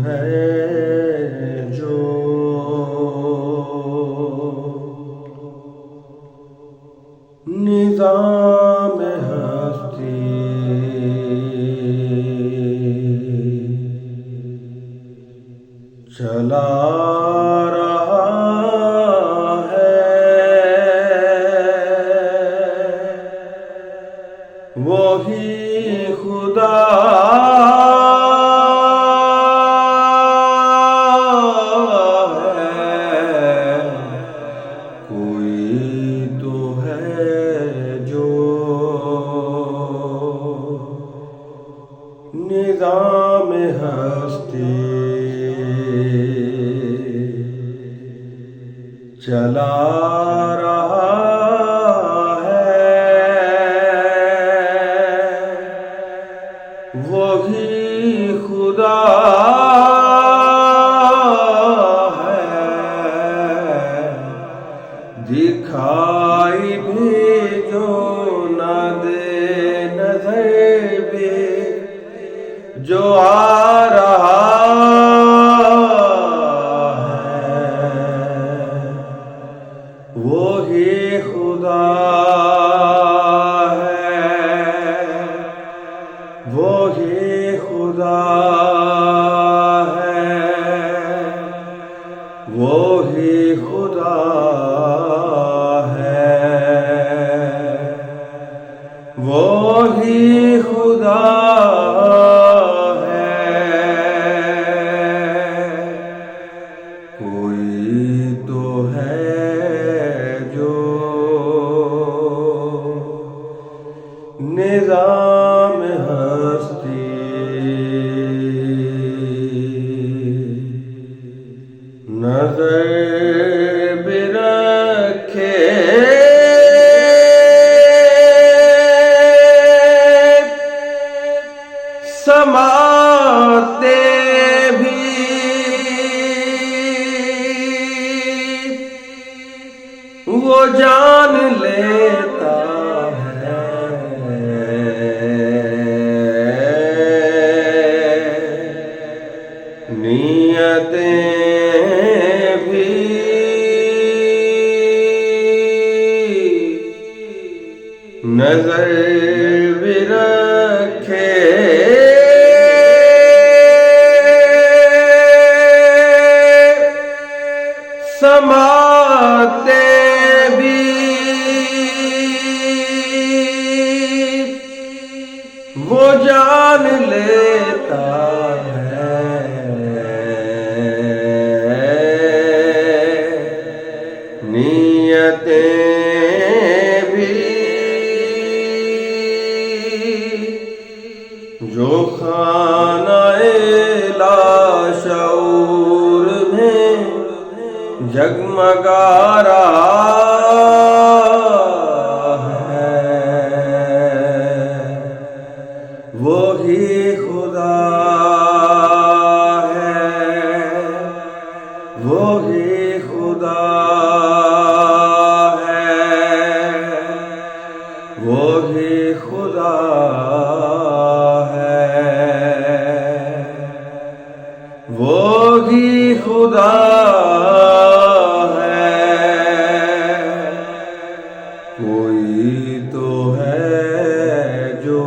ہے جو نظام ہستی چلا رہا ہے، وہی خدا ہے، کوئی تو ہے جو نظام ہستی چلا رہا ہے، وہی خدا ہے، دکھائی بھی جو نہ دے نظر بھی جو آ رہا وہی خدا ہے، وہی خدا ہے، وہی خدا ہے، وہی خدا ہے، کوئی تو ہے نظام ہستی نظر بھی رکھے سماتے بھی وہ جان لیتا نیتیں بھی نظر بھی رکھے سماتے بھی وہ جان لیتا نیتیں بھی جو خانہ لاشعور میں جگمگا رہا ہے، وہی خدا ہے، وہی خدا وہی خدا ہے، وہی خدا ہے، کوئی تو ہے جو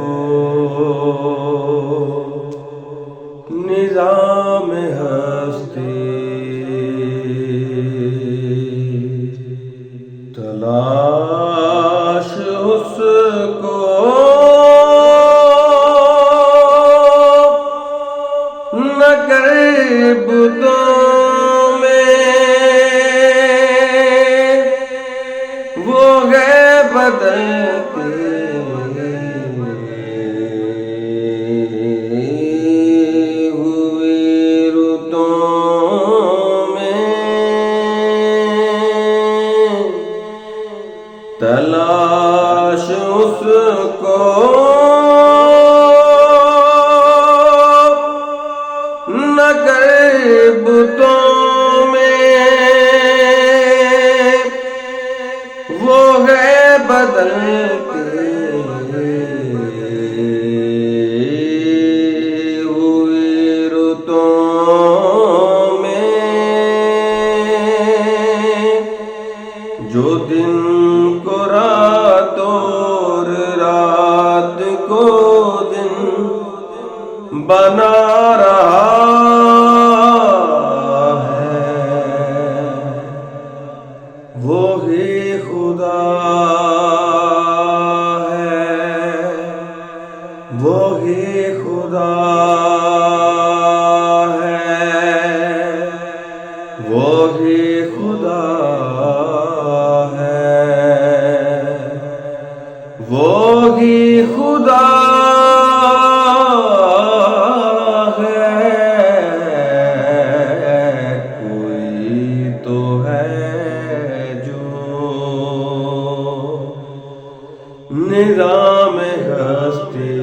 بنا رہا ہے، وہی خدا ہے، وہی خدا ہے، وہی خدا ہے، وہی خدا نظام ہستی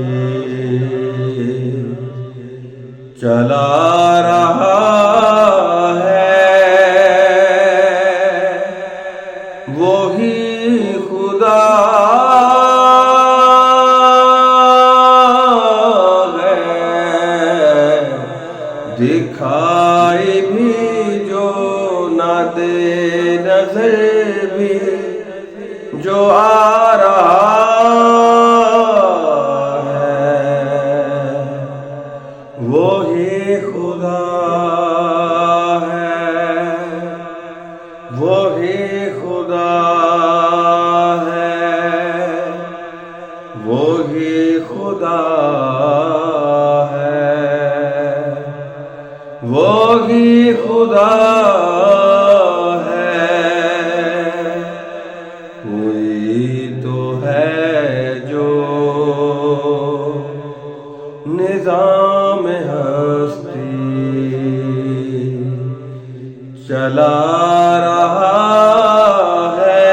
چلا رہا ہے، وہی خدا ہے، دکھائی بھی جو نہ دے نظر بھی جو آ رہا ہے، وہی خدا ہے، وہی خدا ہے، وہی خدا ہے، وہی خدا ہے، کوئی تو ہے جو نظام ہستی چلا رہا ہے،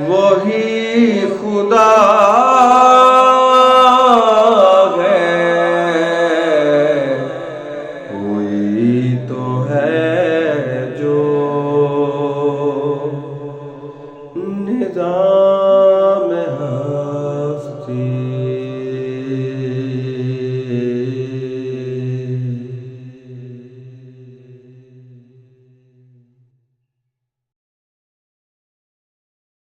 وہی خدا ہے، کوئی تو ہے